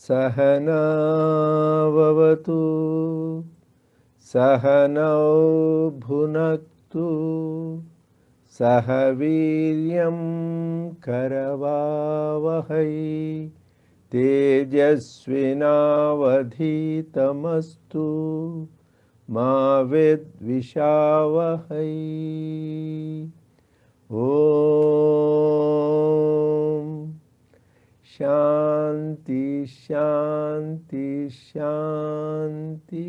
Sahana vavatu Sahanau bhunaktu Sahaviryam karavavahai Tejasvinavadhitamastu Ma vidvishavahai. Om Shanti Shanti Shanti.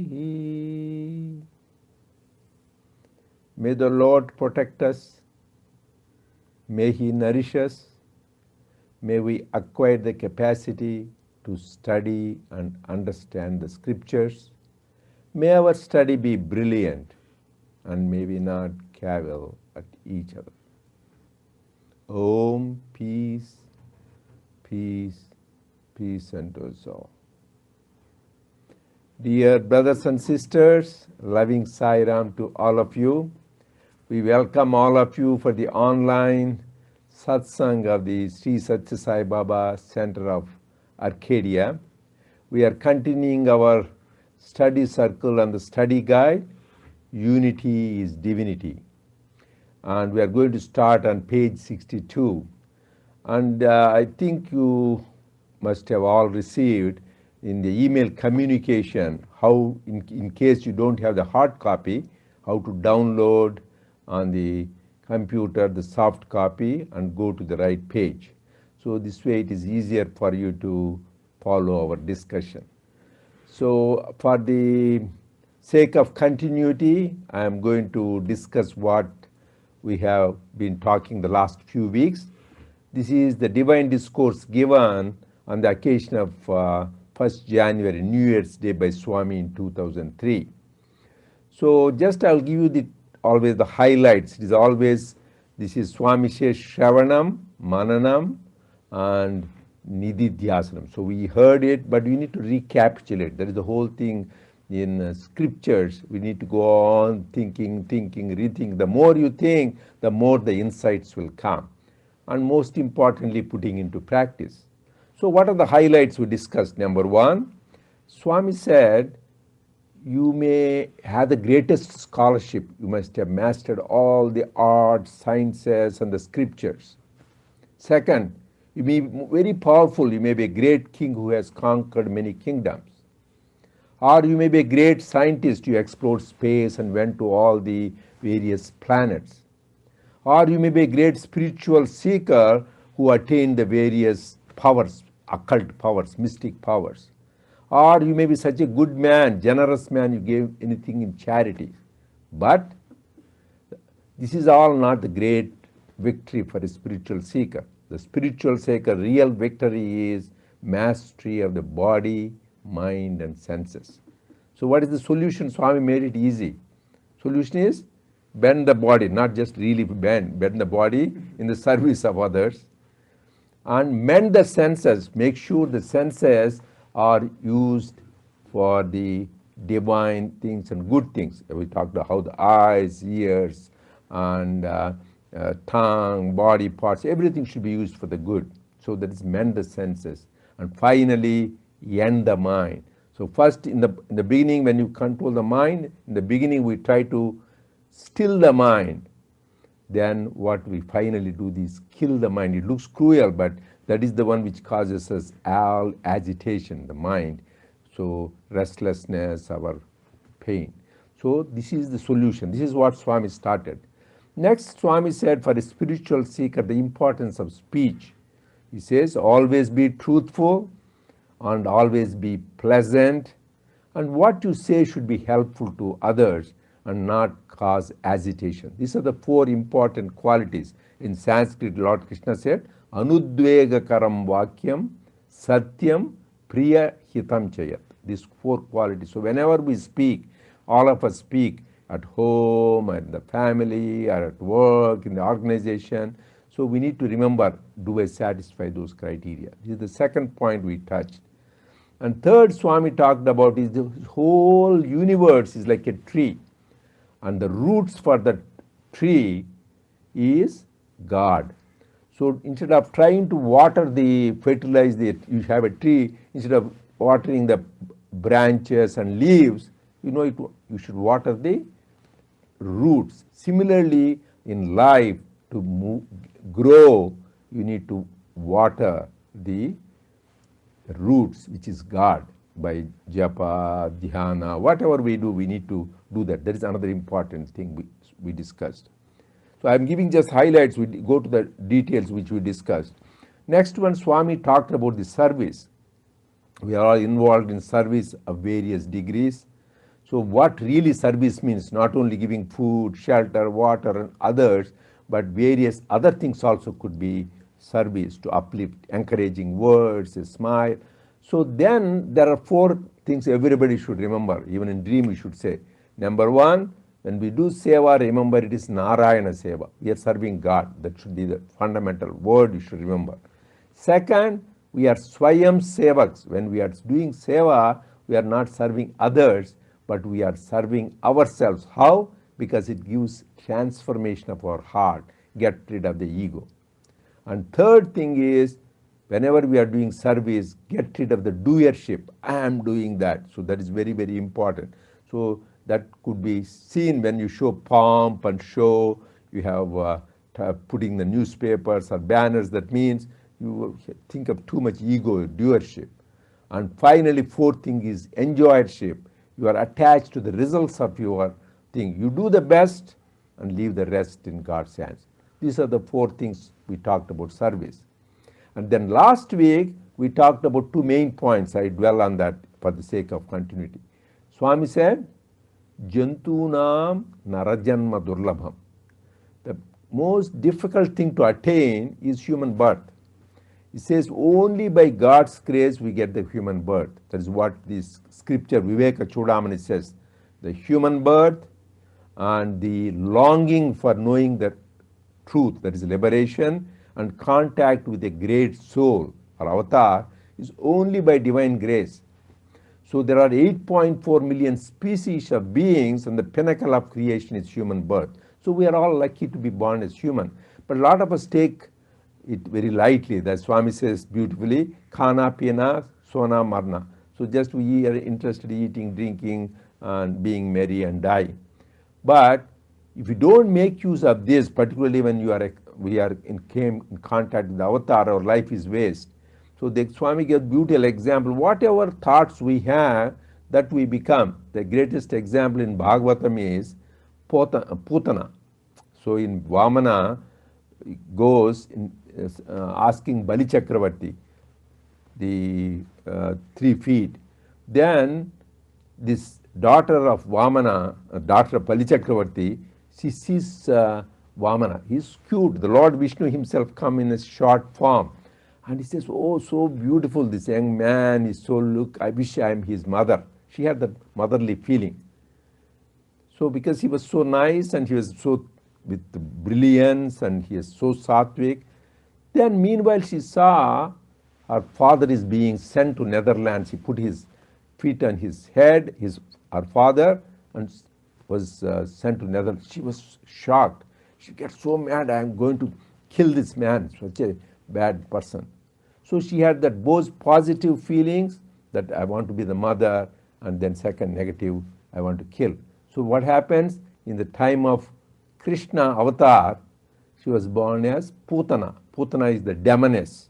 May the Lord protect us. May He nourish us. May we acquire the capacity to study and understand the scriptures. May our study be brilliant and may we not cavil at each other. Om, peace, peace, peace unto us all. Dear brothers and sisters, loving Sai Ram to all of you. We welcome all of you for the online satsang of the Sri Sathya Sai Baba Center of Arcadia. We are continuing our study circle and the study guide, Unity is Divinity. And we are going to start on page 62. And I think you must have all received in the email communication how, in case you don't have the hard copy, how to download on the computer the soft copy and go to the right page. So this way it is easier for you to follow our discussion. So for the sake of continuity, I am going to discuss what we have been talking the last few weeks. This is the divine discourse given on the occasion of 1st January, New Year's Day by Swami in 2003. So just I'll give you always the highlights. It is always, this is Swami says Shravanam, Mananam and Nididhyasanam. So we heard it, but we need to recapitulate. That is the whole thing in scriptures. We need to go on thinking, rethinking. The more you think, the more the insights will come. And most importantly, putting into practice. So what are the highlights we discussed? Number one, Swami said, you may have the greatest scholarship. You must have mastered all the arts, sciences, and the scriptures. Second, you may be very powerful. You may be a great king who has conquered many kingdoms. Or you may be a great scientist. You explored space and went to all the various planets. Or you may be a great spiritual seeker who attained the various powers, occult powers, mystic powers. Or you may be such a good man, generous man, you gave anything in charity. But this is all not the great victory for a spiritual seeker. The spiritual seeker, real victory is mastery of the body, mind and senses. So what is the solution? Swami made it easy. Solution is bend the body, not just really bend the body in the service of others. And mend the senses, make sure the senses are used for the divine things and good things. We talked about how the eyes, ears, and tongue, body parts, everything should be used for the good. So that is mend the senses. And finally, end the mind. So first in the beginning, when you control the mind, in the beginning we try to still the mind. Then what we finally do is kill the mind. It looks cruel, but that is the one which causes us all agitation, the mind. So restlessness, our pain. So this is the solution. This is what Swami started. Next, Swami said for a spiritual seeker, the importance of speech. He says, always be truthful and always be pleasant. And what you say should be helpful to others and not cause agitation. These are the four important qualities. In Sanskrit, Lord Krishna said, Anudvegakaram Vakyam, Satyam, Priya Hitam Chayat. These four qualities. So whenever we speak, all of us speak at home, at the family, or at work, in the organization. So we need to remember, do I satisfy those criteria? This is the second point we touched. And third, Swami talked about is the whole universe is like a tree. And the roots for the tree is God. So instead of trying to water fertilize you have a tree, instead of watering the branches and leaves, you should water the roots. Similarly, in life, to grow, you need to water the roots, which is God, by japa, dhyana, whatever we do, we need to do that. That is another important thing we discussed. So I'm giving just highlights. We go to the details which we discussed. Next one, Swami talked about the service. We are all involved in service of various degrees. So what really service means, not only giving food, shelter, water and others, but various other things also could be service, to uplift, encouraging words, a smile. So then there are 4 things everybody should remember, even in dream we should say. Number 1, when we do seva, remember it is Narayana seva. We are serving God. That should be the fundamental word you should remember. Second, we are Swayam Sevaks. When we are doing seva, we are not serving others, but we are serving ourselves. How? Because it gives transformation of our heart, get rid of the ego. And third thing is, whenever we are doing service, get rid of the doership. I am doing that. So that is very, very important. So that could be seen when you show pomp and show, you have putting the newspapers or banners. That means you think of too much ego, doership. And finally, fourth thing is enjoyership. You are attached to the results of your thing. You do the best and leave the rest in God's hands. These are the 4 things we talked about service. And then last week, we talked about 2 main points. I dwell on that for the sake of continuity. Swami said, Jantunam Narajanma Durlabham. The most difficult thing to attain is human birth. It says only by God's grace we get the human birth. That is what this scripture Viveka Chudamani says. The human birth and the longing for knowing the truth, that is liberation, and contact with a great soul or avatar is only by divine grace. So there are 8.4 million species of beings, and the pinnacle of creation is human birth. So we are all lucky to be born as human. But a lot of us take it very lightly. The Swami says beautifully, khana, pina, sona, marna. So just we are interested in eating, drinking, and being merry and dying. But if you don't make use of this, particularly when came in contact with the avatar, our life is waste. So the Swami gives beautiful example. Whatever thoughts we have, that we become. The greatest example in Bhagavatam is Putana. So in Vamana goes in, asking Bali Chakravarti, the 3 feet. Then this daughter of Vamana, daughter of Bali Chakravarti, she sees Vamana. He's cute. The Lord Vishnu himself come in a short form. And he says, oh, so beautiful, this young man is so, look, I wish I am his mother. She had that motherly feeling. So because he was so nice and he was so with brilliance and he is so sattvic, then meanwhile she saw her father is being sent to Netherlands. He put his feet on his head, her father, and was sent to Netherlands. She was shocked. She gets so mad, I am going to kill this man, such a bad person. So she had that both positive feelings that I want to be the mother, and then second negative, I want to kill. So what happens in the time of Krishna avatar, she was born as Putana. Putana is the demoness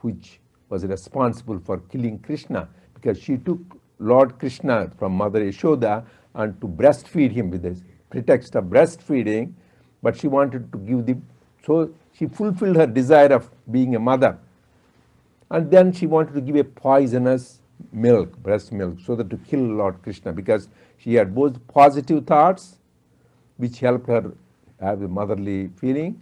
which was responsible for killing Krishna, because she took Lord Krishna from Mother Yashoda and to breastfeed him with the pretext of breastfeeding, but she wanted to give so she fulfilled her desire of being a mother. And then she wanted to give a poisonous milk, breast milk, so that to kill Lord Krishna, because she had both positive thoughts, which helped her have the motherly feeling,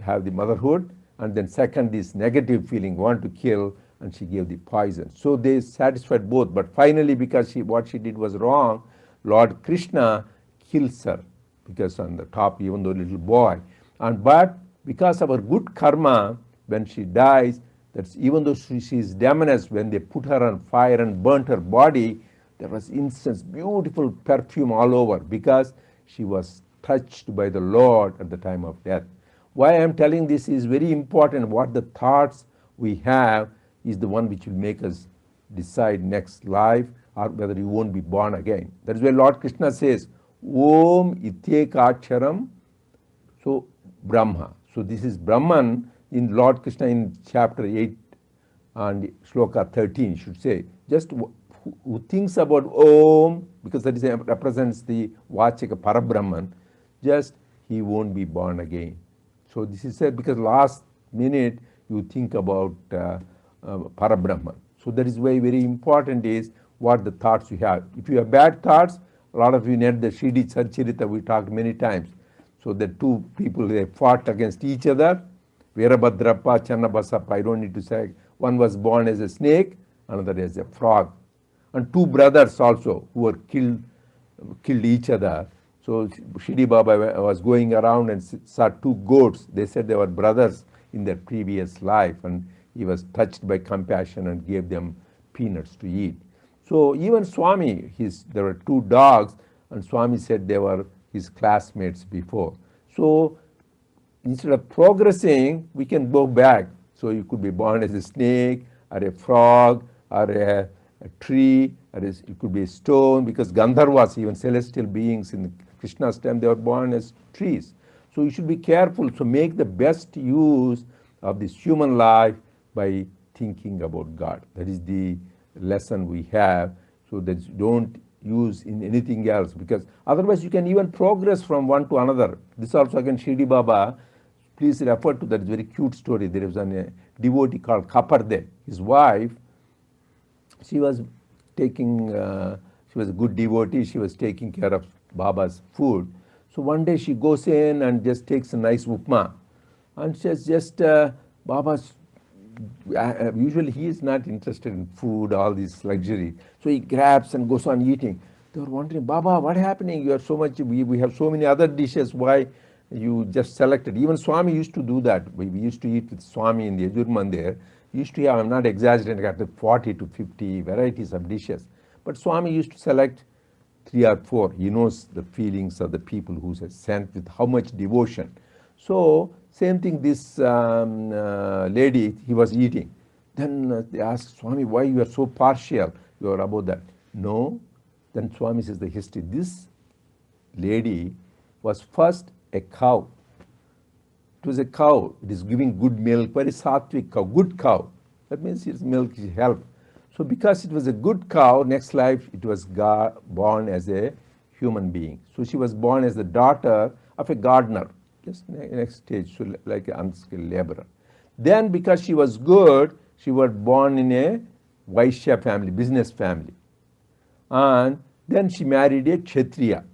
have the motherhood, and then second, this negative feeling, want to kill, and she gave the poison. So they satisfied both, but finally, because what she did was wrong, Lord Krishna kills her, because on the top, even though little boy, but because of her good karma, when she dies, that's even though she is demoness, when they put her on fire and burnt her body, there was incense, beautiful perfume all over, because she was touched by the Lord at the time of death. Why I am telling this is very important. What the thoughts we have is the one which will make us decide next life or whether you won't be born again. That is why Lord Krishna says, Om Ityekaksharam, so Brahma. So this is Brahman in Lord Krishna in chapter 8 and shloka 13 should say. Just who thinks about Om, because that represents the Vachika Parabrahman, just he won't be born again. So this is said because last minute you think about Parabrahman. So that is why very important is what the thoughts you have. If you have bad thoughts, a lot of you need the Shridi Charcharita, we talked many times. So the two people, they fought against each other. Veerabhadrappa, Channabasappa, I don't need to say. One was born as a snake, another as a frog. And two brothers also who were killed each other. So Shidi Baba was going around and saw two goats. They said they were brothers in their previous life, and he was touched by compassion and gave them peanuts to eat. So even Swami, there were two dogs, and Swami said they were his classmates before. So instead of progressing, we can go back. So you could be born as a snake or a frog or a tree, or it could be a stone, because Gandharvas, even celestial beings in Krishna's time, they were born as trees. So you should be careful. So make the best use of this human life by thinking about God. That is the lesson we have. So that you don't use in anything else, because otherwise you can even progress from one to another. This also again Shirdi Baba, please refer to that very cute story. There is a devotee called Kaparde. His wife, she was she was a good devotee, she was taking care of Baba's food. So one day she goes in and just takes a nice upma, and says just Baba's, usually he is not interested in food, all this luxury. So he grabs and goes on eating. They were wondering, Baba, what happening? You are so much, we have so many other dishes, why you just selected? Even Swami used to do that. We used to eat with Swami in the Yajur Mandir. Used to have, I'm not exaggerating, at 40 to 50 varieties of dishes. But Swami used to select 3 or 4. He knows the feelings of the people who are sent with how much devotion. So same thing, this lady, he was eating. Then they asked Swami, why you are so partial? You are about that. No. Then Swami says the history. This lady was first a cow. It was a cow. It is giving good milk, very sattvic cow, good cow. That means its milk is help. So because it was a good cow, next life it was born as a human being. So she was born as the daughter of a gardener. Just next stage, so like an unskilled laborer. Then because she was good, she was born in a Vaishya family, business family. And then she married a Kshatriya.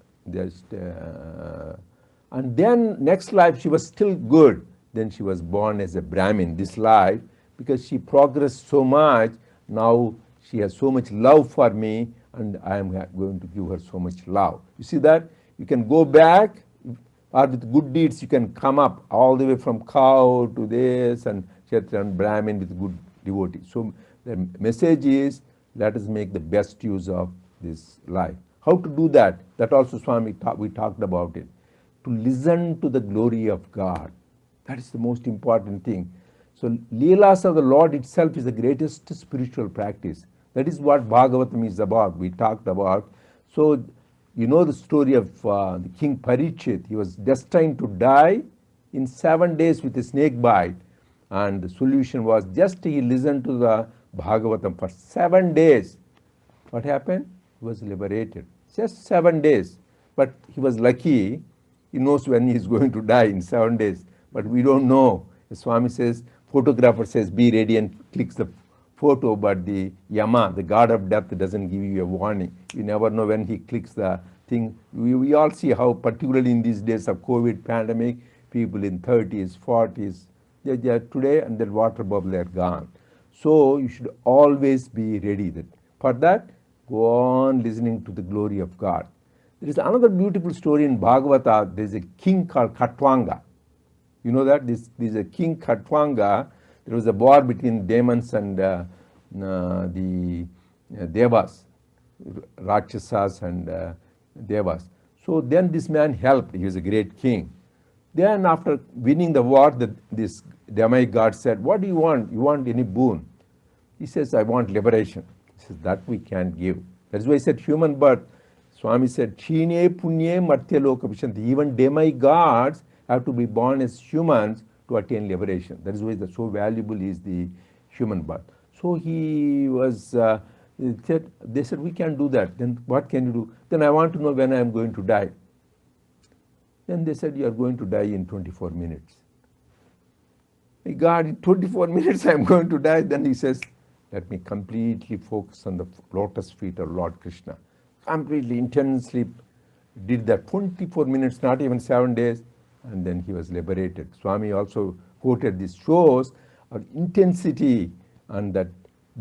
And then next life she was still good. Then she was born as a Brahmin this life, because she progressed so much. Now she has so much love for me, and I am going to give her so much love. You see that? You can go back, or with good deeds you can come up all the way from cow to this, and Kshatriya and Brahmin with good devotee. So the message is, let us make the best use of this life. How to do that? That also Swami we talked about it. To listen to the glory of God. That is the most important thing. So Leelas of the Lord itself is the greatest spiritual practice. That is what Bhagavatam is about. We talked about. So you know the story of the King Parikshit. He was destined to die in 7 days with a snake bite. And the solution was just he listened to the Bhagavatam for 7 days. What happened? He was liberated. Just 7 days. But he was lucky. He knows when he is going to die in 7 days. But we don't know. The Swami says, photographer says, be ready, and clicks the photo, but the Yama, the god of death, doesn't give you a warning. You never know when he clicks the thing. We all see how, particularly in these days of COVID pandemic, people in 30s, 40s, they are today, and their water bubble are gone. So you should always be ready. For that, go on listening to the glory of God. There is another beautiful story in Bhagavata. There is a king called Khatwanga. You know that? This is a king Khatwanga. There was a war between demons and the devas, Rakshasas and devas. So then this man helped. He was a great king. Then after winning the war, this demigod said, what do you want? You want any boon? He says, I want liberation. He says, that we can't give. That's why I said human birth. Swami said, Chine punye martya loka vishanti. Even demigods have to be born as humans to attain liberation. That is why so valuable is the human birth. So he was, they said, we can't do that. Then what can you do? Then I want to know when I am going to die. Then they said, you are going to die in 24 minutes. My God, in 24 minutes I am going to die. Then he says, let me completely focus on the lotus feet of Lord Krishna. Completely, intensely did that 24 minutes, not even 7 days, and then he was liberated. Swami also quoted this shows our intensity and that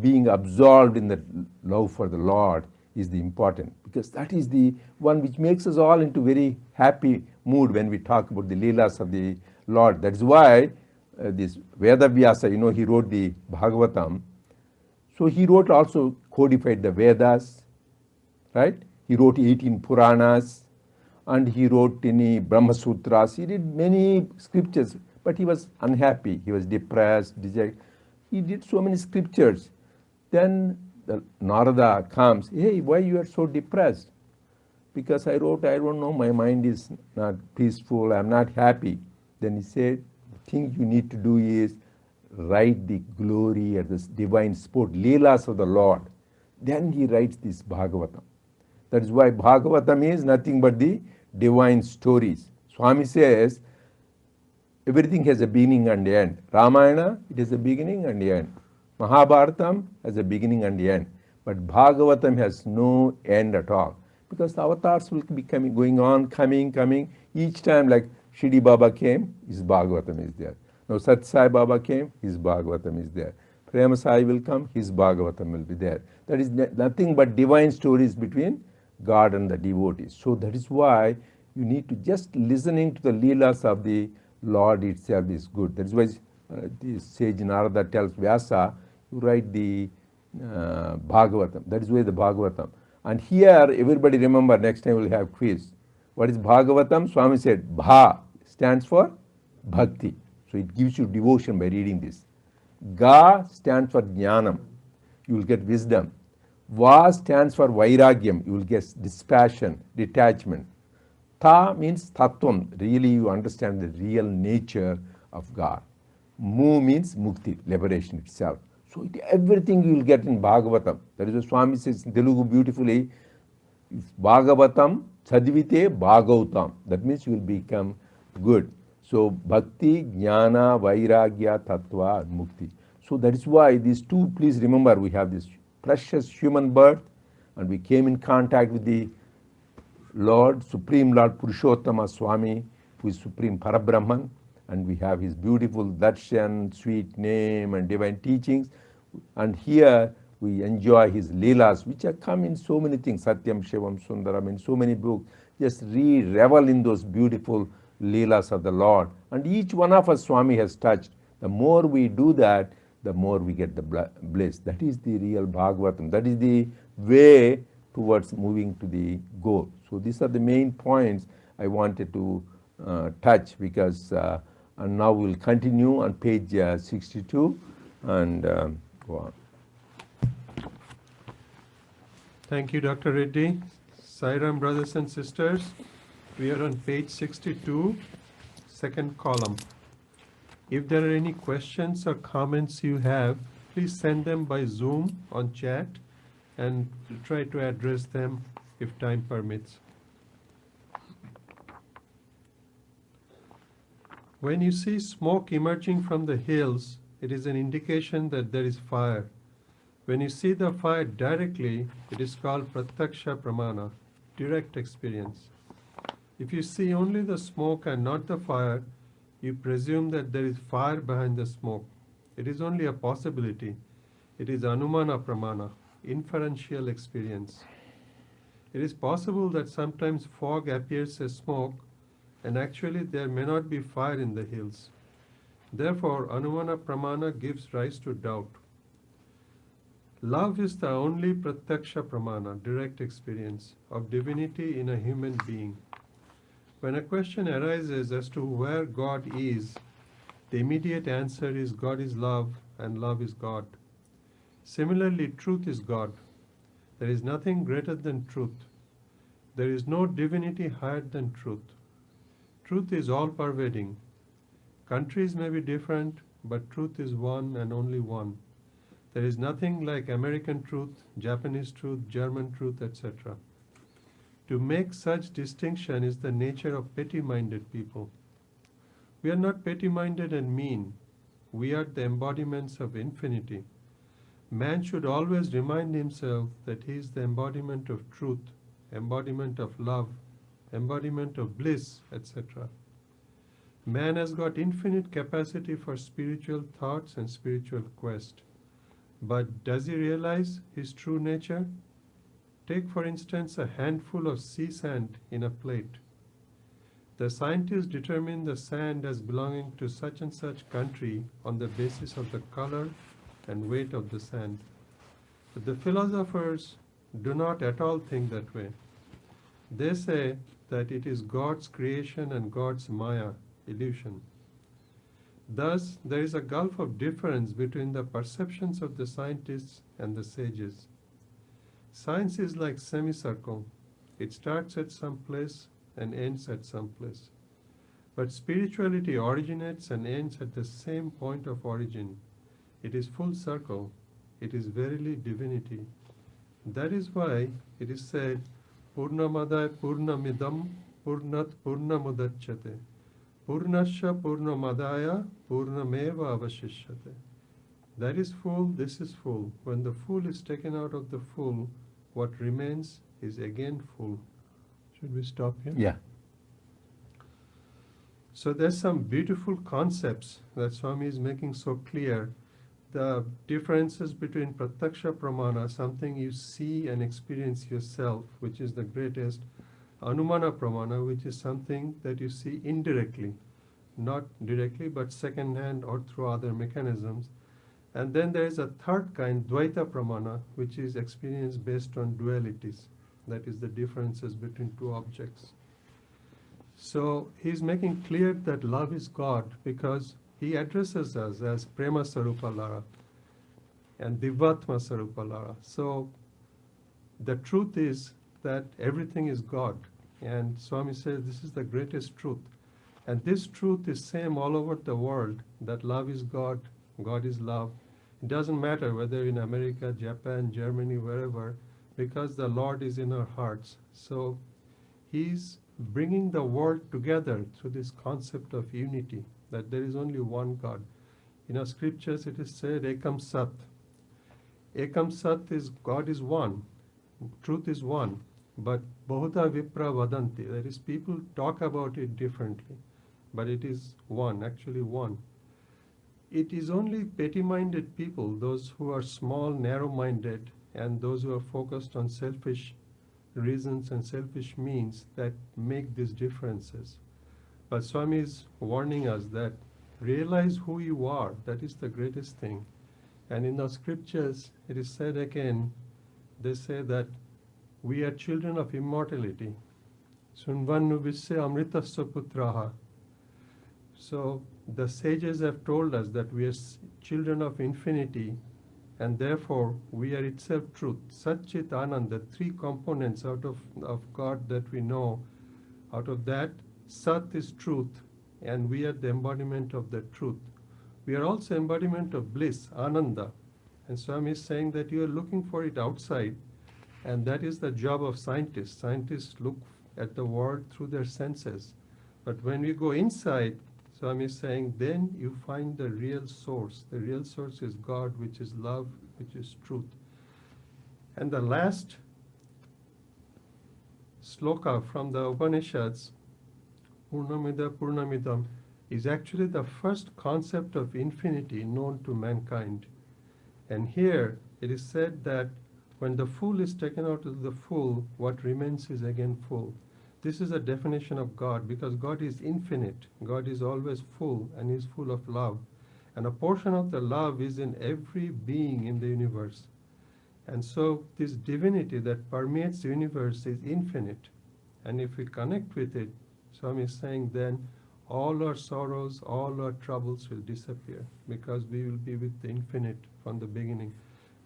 being absorbed in the love for the Lord is the important, because that is the one which makes us all into very happy mood when we talk about the Leelas of the Lord. That is why this Veda Vyasa, he wrote the Bhagavatam. So he wrote also codified the Vedas, right? He wrote 18 Puranas, and he wrote any Brahma Sutras. He did many scriptures, but he was unhappy. He was depressed, dejected. He did so many scriptures. Then the Narada comes, hey, why you are so depressed? Because I wrote, I don't know, my mind is not peaceful, I'm not happy. Then he said, the thing you need to do is write the glory and this divine sport, Leelas of the Lord. Then he writes this Bhagavatam. That is why Bhagavatam is nothing but the divine stories. Swami says, everything has a beginning and end. Ramayana, it has a beginning and end. Mahabharatam has a beginning and end. But Bhagavatam has no end at all. Because the avatars will be going on, coming. Each time, like Shirdi Baba came, his Bhagavatam is there. Now Sathya Sai Baba came, his Bhagavatam is there. Prema Sai will come, his Bhagavatam will be there. That is nothing but divine stories between God and the devotees. So that is why you need to just listening to the Leelas of the Lord itself is good. That is why the sage Narada tells Vyasa, you write the Bhagavatam. That is why the Bhagavatam. And here, everybody remember, next time we'll have quiz. What is Bhagavatam? Swami said, Bha stands for Bhakti. So it gives you devotion by reading this. Ga stands for Jnanam. You will get wisdom. Va stands for Vairagyam. You will get dispassion, detachment. Ta means Tattvam. Really you understand the real nature of God. Mu means Mukti, liberation itself. So everything you will get in Bhagavatam. That is what Swami says in Telugu beautifully. If Bhagavatam chadivite Bhagavatam. That means you will become good. So Bhakti, Jnana, Vairagya, Tattva, and Mukti. So that is why these two, please remember, we have this precious human birth, and we came in contact with the Lord, Supreme Lord Purushottama Swami, who is Supreme Parabrahman, and we have his beautiful darshan, sweet name, and divine teachings. And here we enjoy his Leelas, which have come in so many things, Satyam, Shivam, Sundaram, in so many books. Just revel in those beautiful Leelas of the Lord. And each one of us, Swami has touched. The more we do that, the more we get the bliss. That is the real Bhagavatam. That is the way towards moving to the goal. So these are the main points I wanted to touch, because and now we'll continue on page 62 and go on. Thank you, Dr. Reddy. Sairam, brothers and sisters, we are on page 62, second column. If there are any questions or comments you have, please send them by Zoom on chat, and we'll try to address them if time permits. When you see smoke emerging from the hills, it is an indication that there is fire. When you see the fire directly, it is called pratyaksha pramana, direct experience. If you see only the smoke and not the fire, you presume that there is fire behind the smoke. It is only a possibility. It is anumana pramana, inferential experience. It is possible that sometimes fog appears as smoke, and actually there may not be fire in the hills. Therefore, anumana pramana gives rise to doubt. Love is the only pratyaksha pramana, direct experience, of divinity in a human being. When a question arises as to where God is, the immediate answer is God is love and love is God. Similarly, truth is God, There is nothing greater than truth. There is no divinity higher than truth. Truth is all-pervading. Countries may be different, but truth is one and only one. There is nothing like American truth, Japanese truth, German truth, etc. To make such distinction is the nature of petty-minded people. We are not petty-minded and mean. We are the embodiments of infinity. Man should always remind himself that he is the embodiment of truth, embodiment of love, embodiment of bliss, etc. Man has got infinite capacity for spiritual thoughts and spiritual quest. But does he realize his true nature? Take, for instance, a handful of sea sand in a plate. The scientists determine the sand as belonging to such and such country on the basis of the color and weight of the sand. But the philosophers do not at all think that way. They say that it is God's creation and God's Maya, illusion. Thus, there is a gulf of difference between the perceptions of the scientists and the sages. Science is like semicircle. It starts at some place and ends at some place. But spirituality originates and ends at the same point of origin. It is full circle. It is verily divinity. That is why it is said, Purnamadaya Purnamidam Purnat Purnamudachyate. Purnasya Purnamadaya Purnameva Avashishyate. That is full, this is full. When the full is taken out of the full, what remains is again full. Should we stop here? Yeah. So there's some beautiful concepts that Swami is making so clear. The differences between Pratyaksha Pramana, something you see and experience yourself, which is the greatest. Anumana Pramana, which is something that you see indirectly, not directly, but second-hand or through other mechanisms. And then there is a third kind, Dvaita Pramana, which is experience based on dualities. That is the differences between two objects. So he's making clear that love is God because he addresses us as Prema Sarupa Lara and Divatma Sarupa Lara. So the truth is that everything is God. And Swami says this is the greatest truth. And this truth is same all over the world, that love is God, God is love. It doesn't matter whether in America, Japan, Germany, wherever, because the Lord is in our hearts. So he's bringing the world together through this concept of unity, that there is only one God. In our scriptures it is said, Ekam Sat. Ekam Sat is God is one, truth is one, but Bahuta Vipra Vadanti, that is, people talk about it differently, but it is one, actually one. It is only petty-minded people, those who are small, narrow-minded, and those who are focused on selfish reasons and selfish means that make these differences. But Swami is warning us that realize who you are, that is the greatest thing. And in the scriptures, it is said again, they say that we are children of immortality. Sunvannu Visya Amritasya Putraha. So the sages have told us that we are children of infinity, and therefore we are itself truth. Sat Chit Anand, the three components out of God that we know, out of that, Sat is truth, and we are the embodiment of the truth. We are also embodiment of bliss, Ananda. And Swami is saying that you are looking for it outside, and that is the job of scientists. Scientists look at the world through their senses. But when we go inside, Swami is saying, then you find the real source. The real source is God, which is love, which is truth. And the last sloka from the Upanishads, Purnamida Purnamidam, is actually the first concept of infinity known to mankind. And here it is said that when the full is taken out of the full, what remains is again full. This is a definition of God, because God is infinite. God is always full, and is full of love. And a portion of the love is in every being in the universe. And so this divinity that permeates the universe is infinite. And if we connect with it, Swami is saying then all our sorrows, all our troubles will disappear, because we will be with the infinite from the beginning.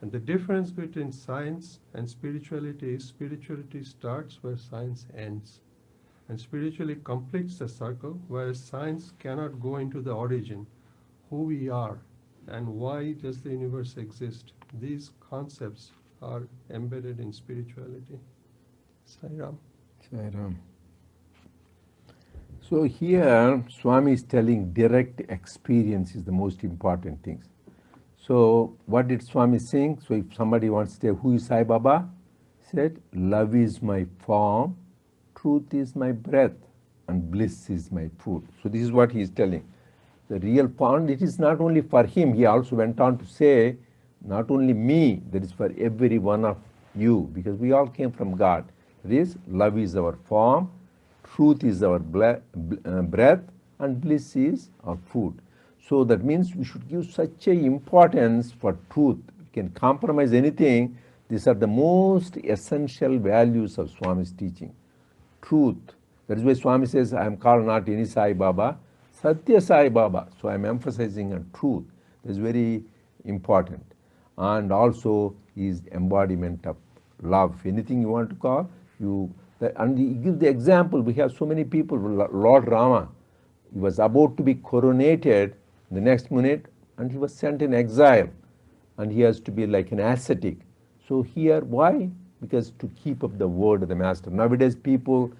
And the difference between science and spirituality is spirituality starts where science ends. And spirituality completes the circle, whereas science cannot go into the origin, who we are, and why does the universe exist. These concepts are embedded in spirituality. Sairam. Sairam. So here, Swami is telling direct experience is the most important thing. So what did Swami sing? So if somebody wants to say, who is Sai Baba? He said, love is my form, truth is my breath, and bliss is my food. So this is what he is telling. The real point, it is not only for him. He also went on to say, not only me, that is for every one of you, because we all came from God. That is, love is our form, truth is our breath, and bliss is our food. So that means we should give such a importance for truth. We can compromise anything. These are the most essential values of Swami's teaching. Truth. That is why Swami says, I am called not any Sai Baba, Sathya Sai Baba. So I am emphasizing on truth. That is very important. And also is embodiment of love. Anything you want to call, and you give the example. We have so many people. Lord Rama, he was about to be coronated the next minute, and he was sent in exile, and he has to be like an ascetic. So here, why? Because to keep up the word of the master. Nowadays, people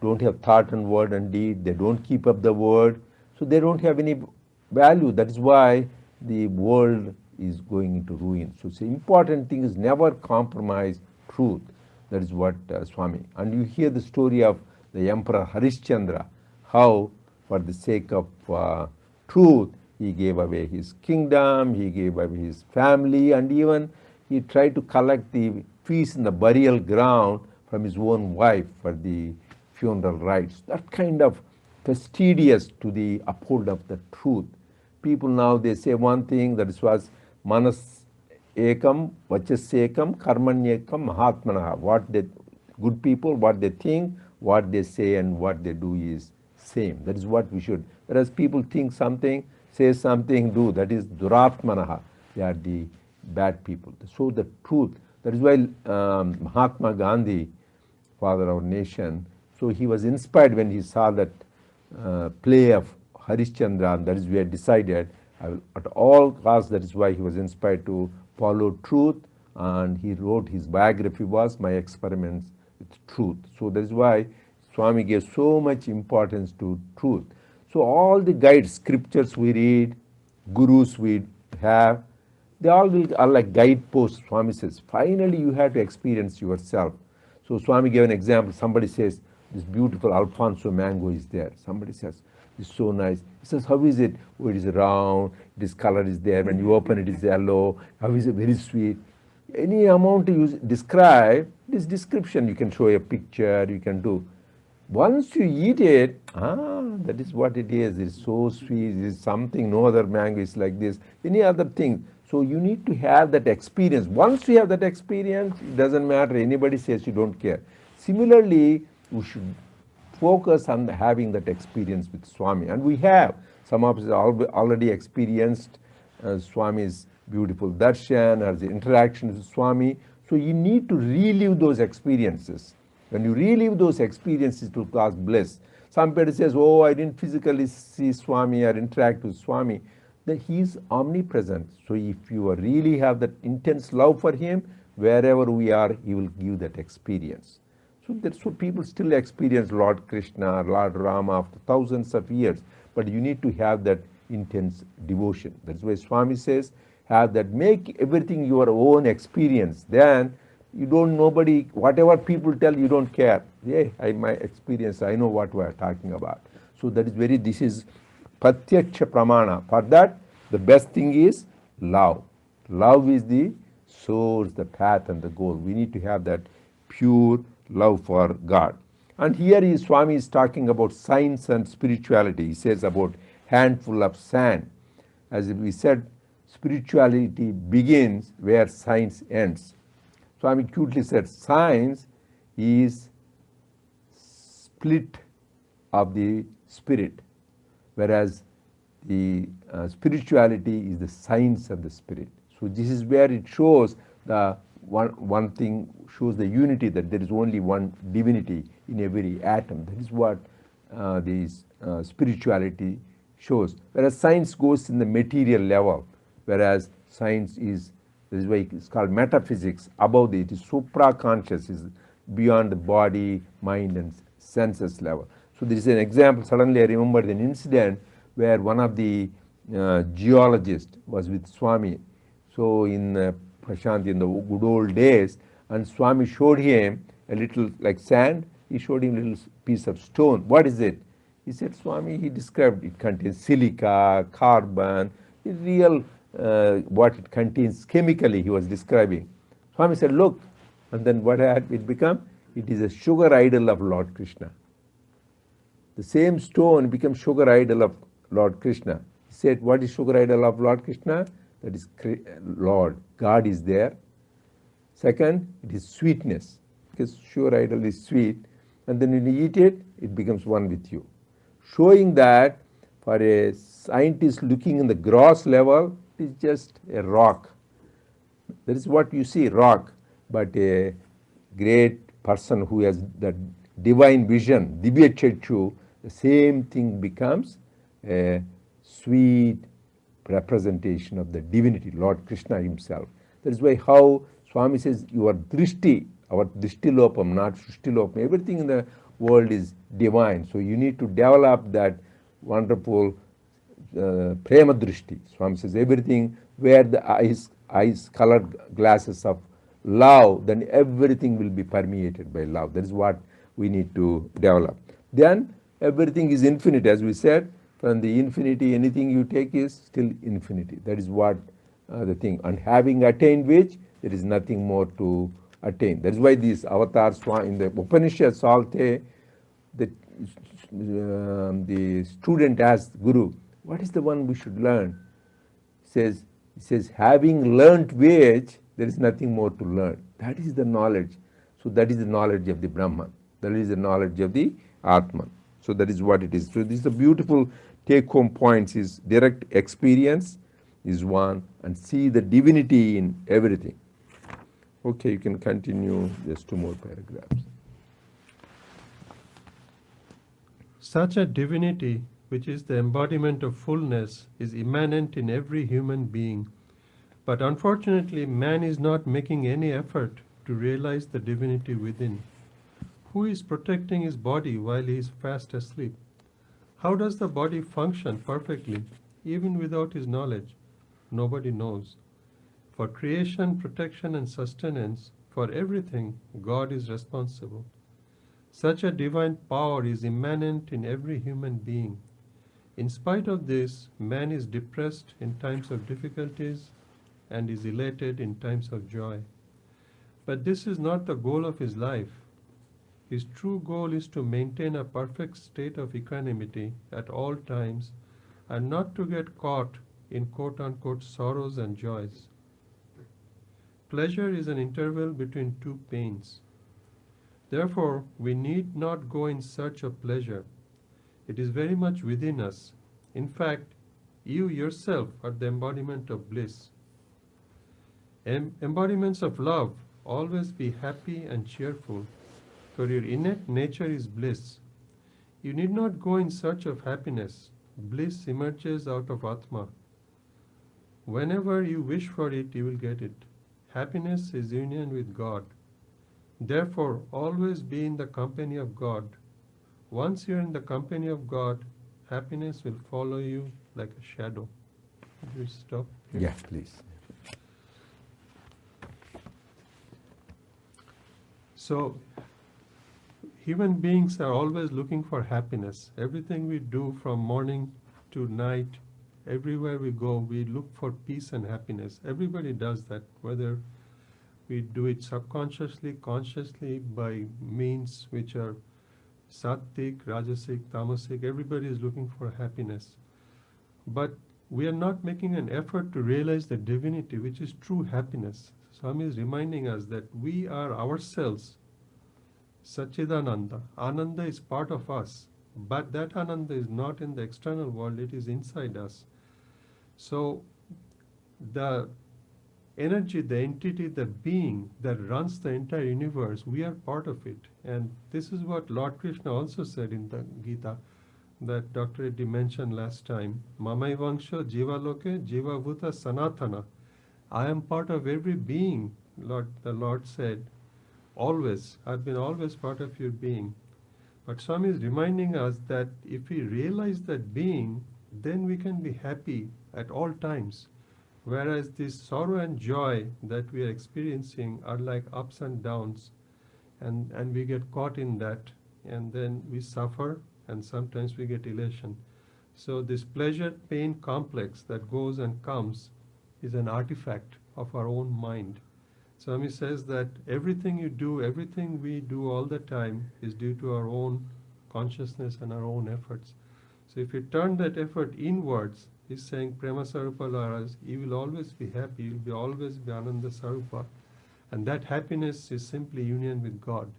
don't have thought and word and deed. They don't keep up the word, so they don't have any value. That is why the world is going into ruin. So the important thing is never compromise truth. That is what Swami. And you hear the story of the Emperor Harishchandra, how for the sake of truth, he gave away his kingdom, he gave away his family, and even he tried to collect the fees in the burial ground from his own wife for the funeral rites. That kind of fastidious to the uphold of the truth. People now, they say one thing, that was manas ekam, vachasekam, karmanyekam, mahatmana. What the good people, what they think, what they say, and what they do is same. That is what we should. Whereas people think something, say something, do. That is duratmanaha. They are the bad people. So the truth. That is why Mahatma Gandhi, father of our nation, so he was inspired when he saw that play of Harishchandra, and that is where he decided, at all costs, that is why he was inspired to follow truth, and he wrote his biography was My Experiments with Truth. So that is why Swami gave so much importance to truth. So all the guides, scriptures we read, gurus we have, they all are like guideposts. Swami says, finally you have to experience yourself. So Swami gave an example. Somebody says, this beautiful Alfonso mango is there. Somebody says, it's so nice. He says, how is it? Oh, it is round, this color is there. When you open it, it's yellow. How is it? Very sweet. Any amount you describe, this description, you can show a picture, you can do. Once you eat it, that is what it is. It's so sweet. It's something, no other mango is like this. Any other thing. So you need to have that experience. Once you have that experience, it doesn't matter. Anybody says you don't care. Similarly, we should focus on having that experience with Swami. And we have. Some of us already experienced Swami's beautiful darshan or the interaction with Swami. So you need to relive those experiences. When you relive those experiences, it will cause bliss. Somebody says, oh, I didn't physically see Swami or interact with Swami. That he is omnipresent. So if you really have that intense love for him, wherever we are, he will give that experience. So that's what people still experience Lord Krishna, Lord Rama after thousands of years. But you need to have that intense devotion. That's why Swami says, have that, make everything your own experience. Then you don't, nobody, whatever people tell, you don't care. Yeah, my experience, I know what we are talking about. So that is this is Pratyaksha Pramana. For that, the best thing is love. Love is the source, the path, and the goal. We need to have that pure love for God. And here Swami is talking about science and spirituality. He says about handful of sand. As we said, spirituality begins where science ends. Swami cutely said, science is split of the spirit, whereas the spirituality is the science of the spirit. So this is where it shows the one thing shows the unity, that there is only one divinity in every atom. That is what spirituality shows. Whereas science goes in the material level, whereas science is, this is why it's called metaphysics. Above it is supra-conscious, is beyond the body, mind, and senses level. So there is an example. Suddenly, I remembered an incident where one of the geologists was with Swami. So in Prashant, in the good old days, and Swami showed him a little like sand. He showed him a little piece of stone. What is it? He said, Swami, he described it contains silica, carbon, real what it contains chemically, he was describing. Swami said, look, and then what had it become? It is a sugar idol of Lord Krishna. The same stone becomes sugar idol of Lord Krishna. He said, what is sugar idol of Lord Krishna? That is Lord. God is there. Second, it is sweetness, because sugar idol is sweet. And then when you eat it, it becomes one with you. Showing that for a scientist looking in the gross level, it is just a rock. That is what you see, rock. But a great person who has that divine vision, Divya Chechu, the same thing becomes a sweet representation of the divinity, Lord Krishna himself. That is why how Swami says, your drishti, our drishtilopam, not shrishtilopam, everything in the world is divine. So you need to develop that wonderful prema drishti. Swami says everything where the eyes colored glasses of love, then everything will be permeated by love. That is what we need to develop. Then everything is infinite, as we said. From the infinity, anything you take is still infinity. That is what the thing. And having attained which, there is nothing more to attain. That is why these avatars in the Upanishads all say, the student asks Guru, what is the one we should learn? He says, having learnt which, there is nothing more to learn. That is the knowledge. So that is the knowledge of the Brahman. That is the knowledge of the Atman. So that is what it is. So this is a beautiful take-home points, is direct experience is one, and see the divinity in everything. Okay, you can continue just two more paragraphs. Such a divinity, which is the embodiment of fullness, is immanent in every human being. But unfortunately, man is not making any effort to realize the divinity within. Who is protecting his body while he is fast asleep? How does the body function perfectly, even without his knowledge? Nobody knows. For creation, protection, and sustenance, for everything, God is responsible. Such a divine power is immanent in every human being. In spite of this, man is depressed in times of difficulties and is elated in times of joy. But this is not the goal of his life. His true goal is to maintain a perfect state of equanimity at all times and not to get caught in quote-unquote sorrows and joys. Pleasure is an interval between two pains. Therefore, we need not go in search of pleasure. It is very much within us. In fact, you yourself are the embodiment of bliss. Embodiments of love, always be happy and cheerful, for your innate nature is bliss. You need not go in search of happiness. Bliss emerges out of Atma. Whenever you wish for it, you will get it. Happiness is union with God. Therefore, always be in the company of God. Once you are in the company of God, happiness will follow you like a shadow. Could you stop here? Yeah, please. So, human beings are always looking for happiness. Everything we do from morning to night, everywhere we go, we look for peace and happiness. Everybody does that, whether we do it subconsciously, consciously, by means which are sattvic, rajasic, tamasic. Everybody is looking for happiness. But we are not making an effort to realize the divinity, which is true happiness. Swami is reminding us that we are ourselves Satchidananda. Ananda is part of us, but that Ananda is not in the external world, it is inside us. So the energy, the entity, the being that runs the entire universe, we are part of it. And this is what Lord Krishna also said in the Gita that Dr. Reddy mentioned last time. Mamaivangsha jiva loke jiva bhuta sanatana. I am part of every being, the Lord said. Always. I've been always part of your being. But Swami is reminding us that if we realize that being, then we can be happy at all times. Whereas this sorrow and joy that we are experiencing are like ups and downs, and we get caught in that, and then we suffer, and sometimes we get elation. So this pleasure-pain complex that goes and comes is an artifact of our own mind. Swami says that everything you do, everything we do all the time is due to our own consciousness and our own efforts. So if you turn that effort inwards, he's saying Prema Sarupa Laras, you will always be happy, you will be always be Ananda Sarupa. And that happiness is simply union with God.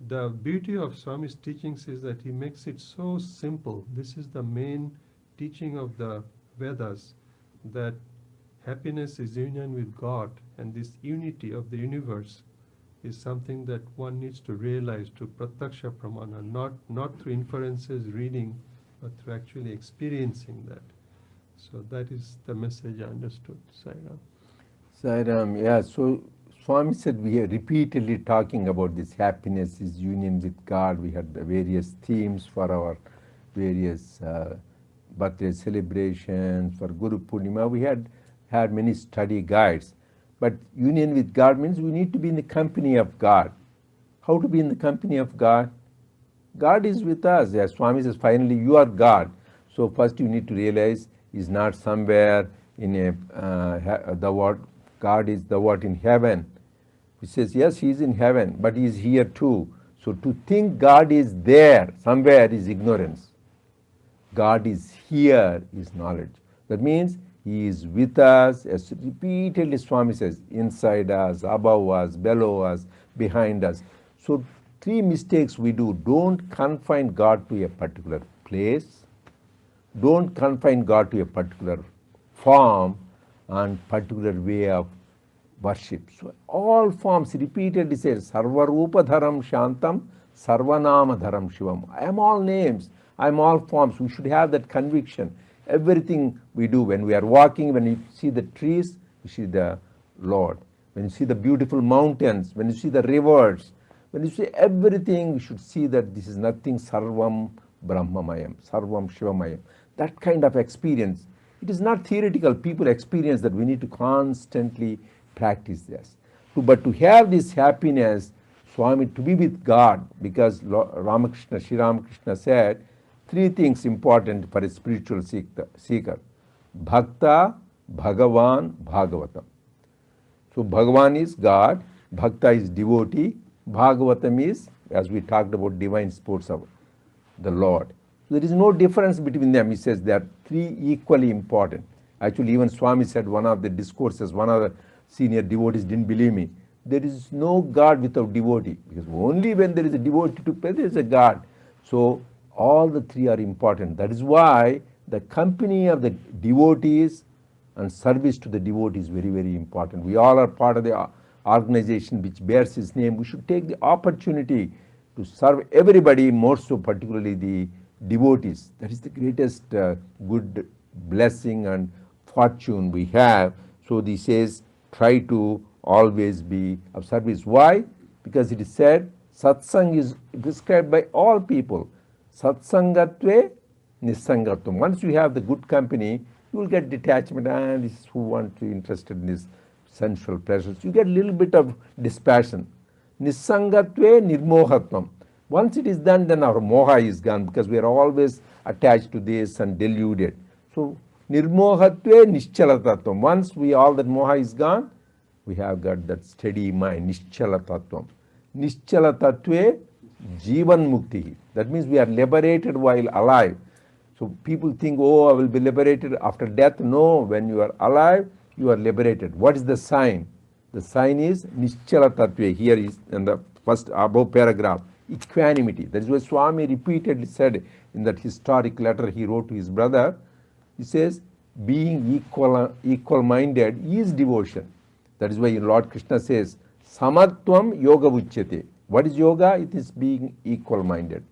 The beauty of Swami's teachings is that he makes it so simple. This is the main teaching of the Vedas, that happiness is union with God, and this unity of the universe is something that one needs to realize through pratyaksha pramana, not through inferences, reading, but through actually experiencing that. So that is the message I understood. Sairam. Sairam, yeah, so Swami said we are repeatedly talking about this happiness is union with God. We had the various themes for our various birthday celebrations, for Guru Purnima. We had many study guides. But union with God means we need to be in the company of God. How to be in the company of God? God is with us. As Swami says, finally, you are God. So first you need to realize He's not somewhere in the what God is the what in heaven. He says, yes, He is in heaven, but He is here too. So to think God is there somewhere is ignorance. God is here is knowledge. That means He is with us, as repeatedly Swami says, inside us, above us, below us, behind us. So three mistakes we do. Don't confine God to a particular place. Don't confine God to a particular form and particular way of worship. So all forms repeatedly says, Sarvarupadharam Shantam, Sarvanamadharam Shivam. I am all names. I am all forms. We should have that conviction. Everything we do, when we are walking, when you see the trees, you see the Lord. When you see the beautiful mountains, when you see the rivers, when you see everything, you should see that this is nothing Sarvam Brahmamayam, Sarvam Shivamayam. That kind of experience, it is not theoretical. People experience that. We need to constantly practice this. But to have this happiness, Swami, to be with God, because Ramakrishna, Sri Ramakrishna said, three things important for a spiritual seeker. Bhakta, Bhagavan, Bhagavatam. So Bhagavan is God, Bhakta is devotee, Bhagavatam is, as we talked about, divine sports of the Lord. So there is no difference between them. He says they are three equally important. Actually, even Swami said one of the discourses, one of the senior devotees didn't believe me. There is no God without devotee, because only when there is a devotee to pray, there is a God. So all the three are important. That is why the company of the devotees and service to the devotee is very, very important. We all are part of the organization which bears His name. We should take the opportunity to serve everybody, more so particularly the devotees. That is the greatest good blessing and fortune we have. So he says, try to always be of service. Why? Because it is said, satsang is prescribed by all people. Satsangatve nisangatvam. Once you have the good company, you will get detachment, and this is who want to interested in this sensual pleasures. You get a little bit of dispassion. Nisangatve nirmohatvam. Once it is done, then our moha is gone, because we are always attached to this and deluded. So nirmohatve nischalatatvam. Once all that moha is gone, we have got that steady mind, nischalatatvam. Nischalatatve jivan mukti. That means we are liberated while alive. So people think, oh, I will be liberated after death. No, when you are alive, you are liberated. What is the sign? The sign is nischalatatve. Here is in the first above paragraph, equanimity. That is why Swami repeatedly said in that historic letter he wrote to his brother, he says, being equal-minded is devotion. That is why Lord Krishna says, Samatvam yoga uchyate. What is yoga? It is being equal-minded.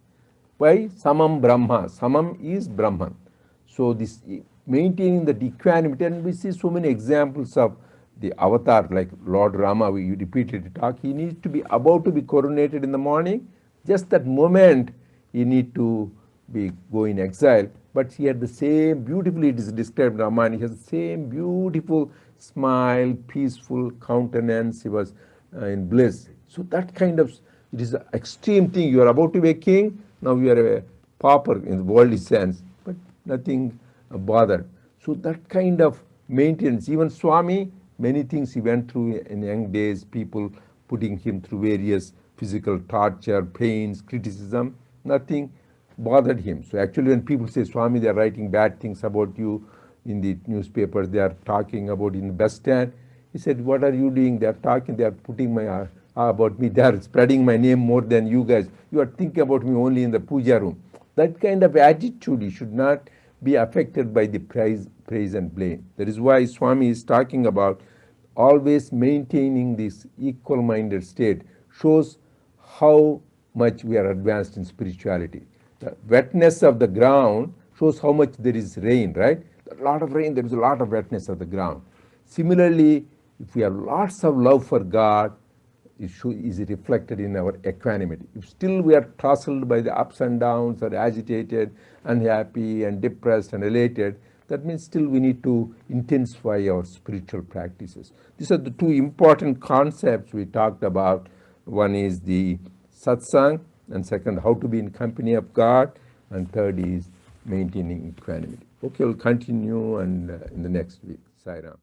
Why? Samam Brahma. Samam is Brahman. So this maintaining the equanimity, and we see so many examples of the avatar, like Lord Rama, we repeatedly talk, he needs to be about to be coronated in the morning. Just that moment, he need to be go in exile. But he had the same, beautifully it is described, Raman, he has the same beautiful smile, peaceful countenance, he was in bliss. So that kind of, it is an extreme thing. You are about to be a king, now you are a pauper in the worldly sense, but nothing bothered. So that kind of maintenance, even Swami, many things he went through in young days, people putting him through various physical torture, pains, criticism, nothing bothered him. So actually when people say, Swami, they are writing bad things about you in the newspapers, they are talking about in the bus stand, he said, what are you doing? They are talking, they are putting my about me, they are spreading my name more than you guys. You are thinking about me only in the puja room. That kind of attitude, you should not be affected by the praise and blame. That is why Swami is talking about always maintaining this equal-minded state, shows how much we are advanced in spirituality. The wetness of the ground shows how much there is rain, right? A lot of rain, there is a lot of wetness of the ground. Similarly, if we have lots of love for God, it is reflected in our equanimity. If still we are tousled by the ups and downs, or agitated, unhappy, and depressed and elated, that means still we need to intensify our spiritual practices. These are the two important concepts we talked about. One is the satsang, and second, how to be in company of God, and third is maintaining equanimity. Okay, we'll continue and in the next week. Sai Ram.